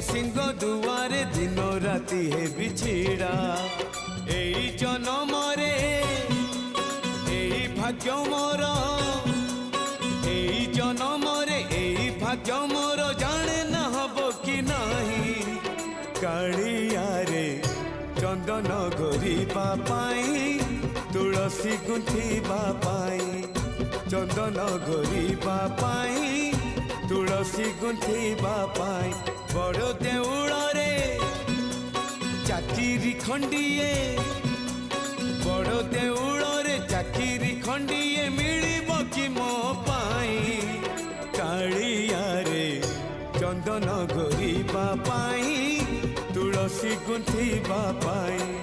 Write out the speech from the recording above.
सिंह दुआरे दिन राति हे बिछिड़ा एई जन्म रे एई भाग्य मोर एई जन्म रे एई भाग्य मोर जाने न हबो कि नाही कालिया रे चंदन घोरिबा पाई तुलसी गुंथिबा पाई चंदन घोरिबा पाई तुलसी गुंथिबा पाई बड़ देउल रे चाकिरी खंडिए बड़ देउल रे चाकिरी खंडिए मिलिब कि मो पाई कालिया रे चंदन घोरिबा पाई तुलसी गुंथिबा पाई।